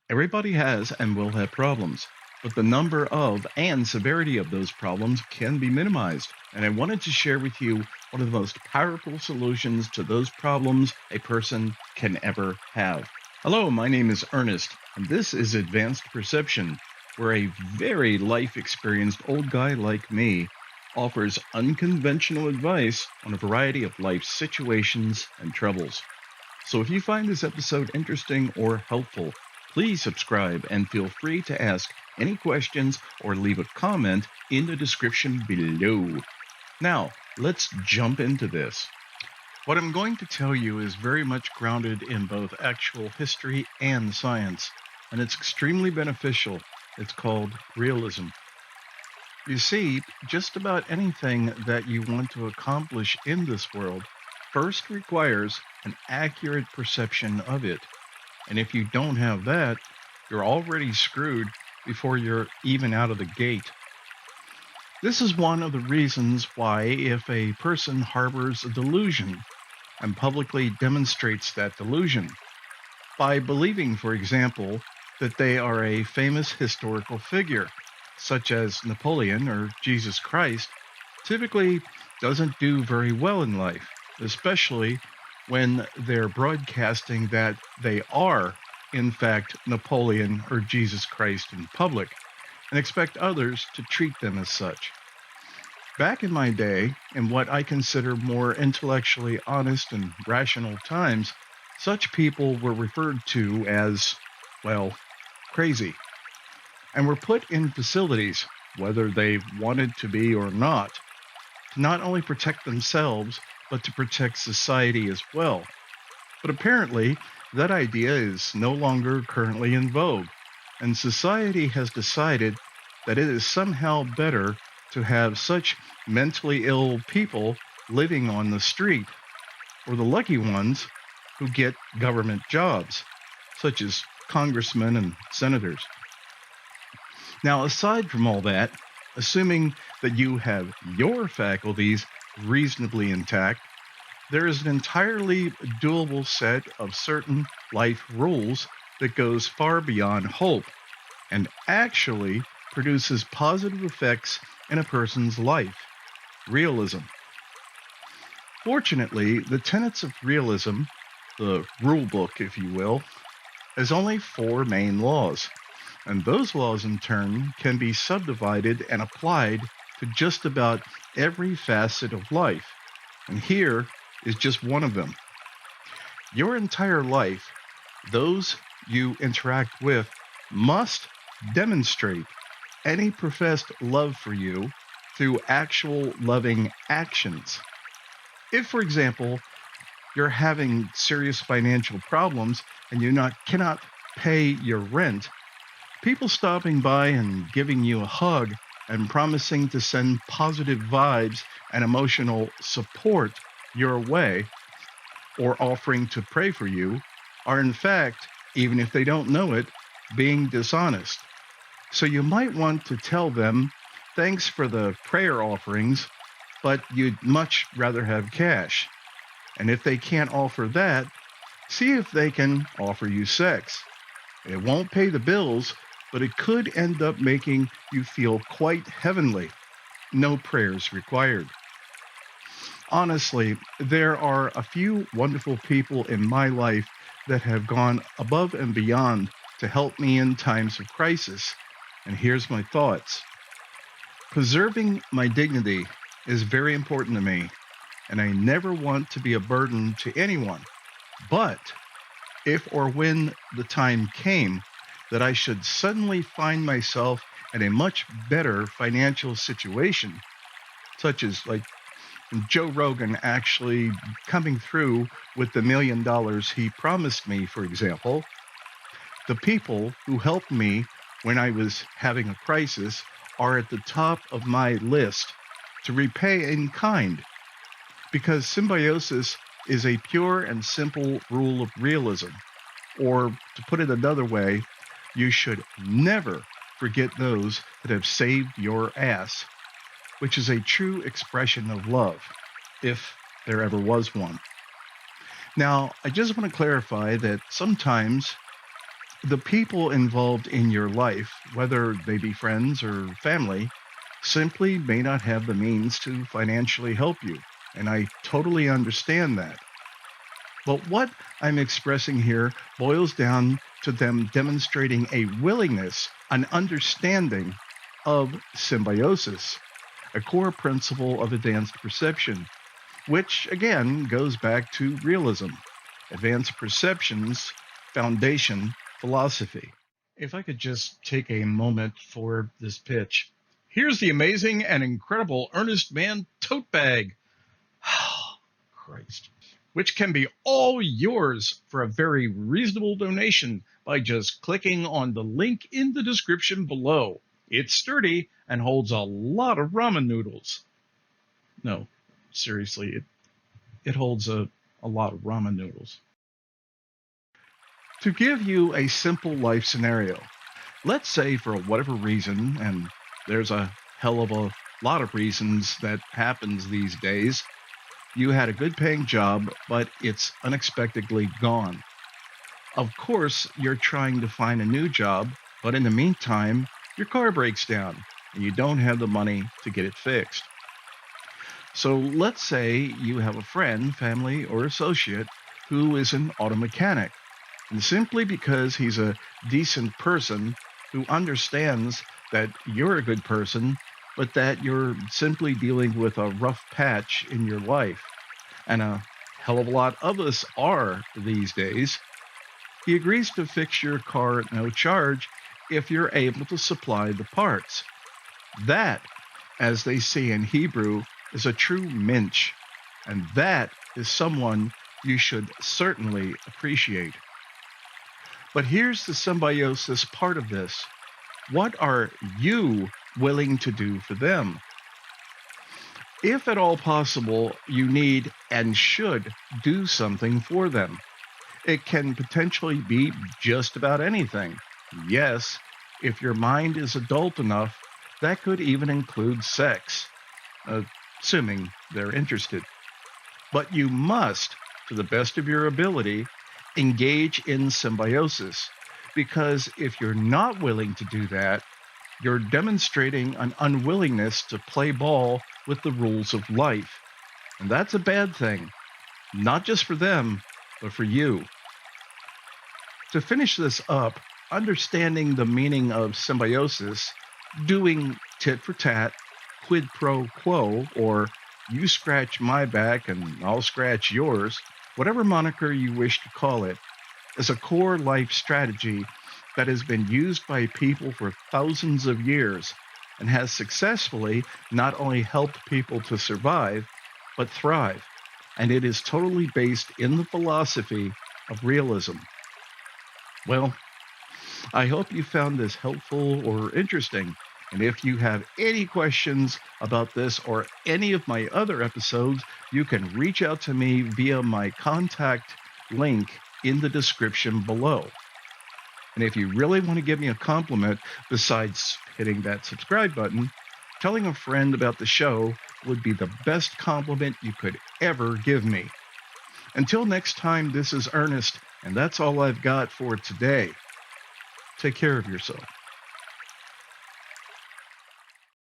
Everybody has and will have problems, but the number of and severity of those problems can be minimized. And I wanted to share with you one of the most powerful solutions to those problems a person can ever have. Hello, my name is Ernest, and this is Advanced Perception, where a very life experienced old guy like me offers unconventional advice on a variety of life situations and troubles. So if you find this episode interesting or helpful, please subscribe and feel free to ask any questions or leave a comment in the description below. Now, let's jump into this. What I'm going to tell you is very much grounded in both actual history and science, and it's extremely beneficial. It's called realism. You see, just about anything that you want to accomplish in this world first requires an accurate perception of it. And if you don't have that, you're already screwed before you're even out of the gate. This is one of the reasons why, if a person harbors a delusion and publicly demonstrates that delusion by believing, for example, that they are a famous historical figure, such as Napoleon or Jesus Christ, typically doesn't do very well in life, especially when they're broadcasting that they are, in fact, Napoleon or Jesus Christ in public, and expect others to treat them as such. Back in my day, in what I consider more intellectually honest and rational times, such people were referred to as, well, crazy, and were put in facilities, whether they wanted to be or not, to not only protect themselves, but to protect society as well. But apparently, that idea is no longer currently in vogue, and society has decided that it is somehow better to have such mentally ill people living on the street, or the lucky ones who get government jobs, such as congressmen and senators. Now, aside from all that, assuming that you have your faculties reasonably intact, there is an entirely doable set of certain life rules that goes far beyond hope and actually produces positive effects in a person's life. Realism. Fortunately, the tenets of realism, the rule book, if you will, has only four main laws. And those laws, in turn, can be subdivided and applied to just about every facet of life. And here is just one of them. Your entire life, those you interact with must demonstrate any professed love for you through actual loving actions. If, for example, you're having serious financial problems and cannot pay your rent, people stopping by and giving you a hug and promising to send positive vibes and emotional support your way, or offering to pray for you, are in fact, even if they don't know it, being dishonest. So you might want to tell them, thanks for the prayer offerings, but you'd much rather have cash. And if they can't offer that, see if they can offer you sex. It won't pay the bills, but it could end up making you feel quite heavenly. No prayers required. Honestly, there are a few wonderful people in my life that have gone above and beyond to help me in times of crisis. And here's my thoughts. Preserving my dignity is very important to me, and I never want to be a burden to anyone. But if or when the time came that I should suddenly find myself in a much better financial situation, such as like Joe Rogan actually coming through with the $1 million he promised me, for example, the people who helped me when I was having a crisis are at the top of my list to repay in kind, because symbiosis is a pure and simple rule of realism. Or, to put it another way, you should never forget those that have saved your ass, which is a true expression of love, if there ever was one. Now, I just want to clarify that sometimes The people involved in your life, whether they be friends or family, simply may not have the means to financially help you. And I totally understand that. But what I'm expressing here boils down to them demonstrating a willingness, an understanding of symbiosis, a core principle of advanced perception, which again goes back to realism, advanced perception's foundation philosophy. If I could just take a moment for this pitch. Here's the amazing and incredible Earnest Mann tote bag. Christ. Which can be all yours for a very reasonable donation by just clicking on the link in the description below. It's sturdy and holds a lot of ramen noodles. No, seriously, it holds a lot of ramen noodles. To give you a simple life scenario, let's say for whatever reason, and there's a hell of a lot of reasons that happens these days, you had a good paying job, but it's unexpectedly gone. Of course, you're trying to find a new job, but in the meantime, your car breaks down and you don't have the money to get it fixed. So let's say you have a friend, family, or associate who is an auto mechanic. And simply because he's a decent person who understands that you're a good person, but that you're simply dealing with a rough patch in your life, and a hell of a lot of us are these days, he agrees to fix your car at no charge if you're able to supply the parts. That, as they say in Hebrew, is a true mensch, and that is someone you should certainly appreciate. But here's the symbiosis part of this. What are you willing to do for them? If at all possible, you need and should do something for them. It can potentially be just about anything. Yes, if your mind is adult enough, that could even include sex, assuming they're interested. But you must, to the best of your ability, engage in symbiosis, because if you're not willing to do that, you're demonstrating an unwillingness to play ball with the rules of life. And that's a bad thing, not just for them, but for you. To finish this up, understanding the meaning of symbiosis, doing tit for tat, quid pro quo, or you scratch my back and I'll scratch yours, whatever moniker you wish to call it, is a core life strategy that has been used by people for thousands of years and has successfully not only helped people to survive, but thrive. And it is totally based in the philosophy of realism. Well, I hope you found this helpful or interesting. And if you have any questions about this or any of my other episodes, you can reach out to me via my contact link in the description below. And if you really want to give me a compliment, besides hitting that subscribe button, telling a friend about the show would be the best compliment you could ever give me. Until next time, this is Ernest, and that's all I've got for today. Take care of yourself.